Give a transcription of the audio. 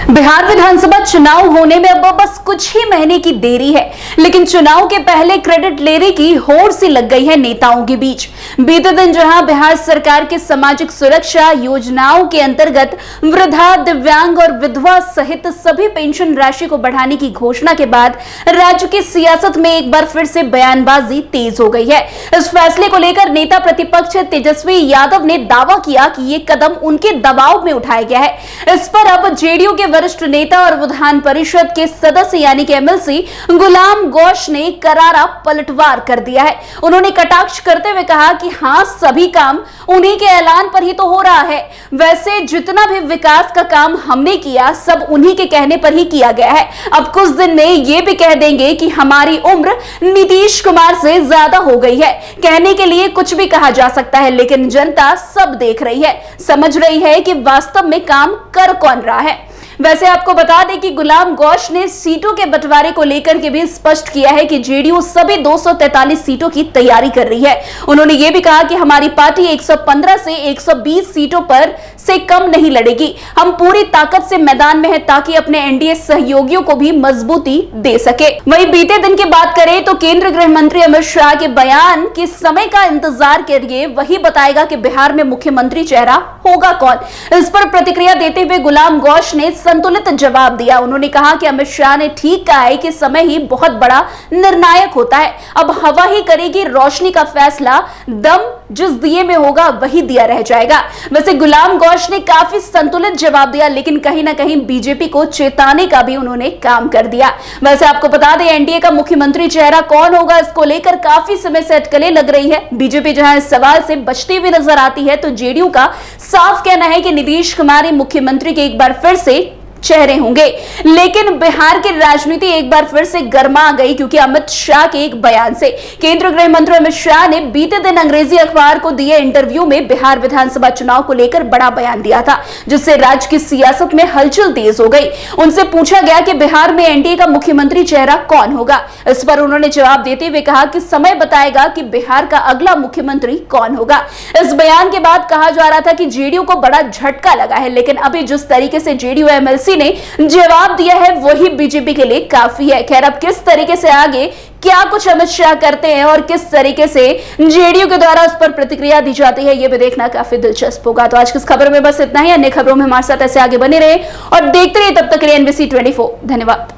बिहार विधानसभा चुनाव होने में अब बस कुछ ही महीने की देरी है, लेकिन चुनाव के पहले क्रेडिट लेने की होड़ सी लग गई है नेताओं के बीच। बीते दिन जहां बिहार सरकार के सामाजिक सुरक्षा योजनाओं के अंतर्गत वृद्धा, दिव्यांग और विधवा सहित सभी पेंशन राशि को बढ़ाने की घोषणा के बाद राज्य की सियासत में एक बार फिर से बयानबाजी तेज हो गई है। इस फैसले को लेकर नेता प्रतिपक्ष तेजस्वी यादव ने दावा किया कि ये कदम उनके दबाव में उठाया गया है। इस पर अब जेडीयू के वरिष्ठ नेता और विधान परिषद के सदस्य यानी कि एमएलसी गुलाम गौश ने करारा पलटवार कर दिया है। उन्होंने कटाक्ष करते हुए कहा कि हाँ, सभी काम उन्हीं के ऐलान पर ही तो हो रहा है। वैसे जितना भी विकास का काम हमने किया सब उन्हीं के कहने पर ही किया गया है। अब कुछ दिन में ये भी कह देंगे कि हमारी उम्र नीतीश कुमार से ज्यादा हो गई है। कहने के लिए कुछ भी कहा जा सकता है, लेकिन जनता सब देख रही है, समझ रही है कि वास्तव में काम कर कौन रहा है। वैसे आपको बता दें कि गुलाम गौश ने सीटों के बंटवारे को लेकर के भी स्पष्ट किया है कि जेडीयू सभी 243 सीटों की तैयारी कर रही है। उन्होंने ये भी कहा कि हमारी पार्टी 115 से 120 सीटों पर से कम नहीं लड़ेगी। हम पूरी ताकत से मैदान में हैं ताकि अपने एनडीए सहयोगियों को भी मजबूती दे सके। वहीं बीते दिन की बात करें तो केंद्रीय गृह मंत्री अमित शाह के बयान के समय का इंतजार करिए, वही बताएगा कि बिहार में मुख्यमंत्री चेहरा होगा कौन। इस पर प्रतिक्रिया देते हुए गुलाम गौश ने संतुलित जवाब दिया। उन्होंने कहा कि अमित शाह ने ठीक कहा है कि समय ही बहुत बड़ा निर्णायक होता है। अब हवा ही करेगी रोशनी का फैसला, दम जिस दिए में होगा वही दिया रह जाएगा। वैसे गुलाम गौश ने काफी संतुलित जवाब दिया, लेकिन कहीं ना कहीं बीजेपी को चेताने का भी उन्होंने काम कर दिया। वैसे आपको बता दें, एनडीए का मुख्यमंत्री चेहरा कौन होगा, इसको लेकर काफी समय से अटकलें लग रही है। बीजेपी जहां इस सवाल से बचती हुई नजर आती है, तो जेडीयू का साफ कहना है कि नीतीश कुमार ही मुख्यमंत्री के एक बार फिर से चेहरे होंगे। लेकिन बिहार की राजनीति एक बार फिर से गर्मा गई, क्योंकि अमित शाह के एक बयान से। केंद्रीय गृह मंत्री अमित शाह ने बीते दिन अंग्रेजी अखबार को दिए इंटरव्यू में बिहार विधानसभा चुनाव को लेकर बड़ा बयान दिया था, जिससे राज्य की सियासत में हलचल तेज हो गई। उनसे पूछा गया कि बिहार में एनडीए का मुख्यमंत्री चेहरा कौन होगा। इस पर उन्होंने जवाब देते हुए कहा कि समय बताएगा कि बिहार का अगला मुख्यमंत्री कौन होगा। इस बयान के बाद कहा जा रहा था कि जेडीयू को बड़ा झटका लगा है, लेकिन अभी जिस तरीके से जेडीयू एमएलसी ने जवाब दिया है वही बीजेपी के लिए काफी है। खैर, अब किस तरीके से आगे क्या कुछ अमित शाह करते हैं और किस तरीके से जेडीयू के द्वारा उस पर प्रतिक्रिया दी जाती है, यह भी देखना काफी दिलचस्प होगा। तो आज की इस खबर में बस इतना ही। अन्य खबरों में हमारे साथ ऐसे आगे बने रहे और देखते रहिए। तब तक के लिए NBC 24। धन्यवाद।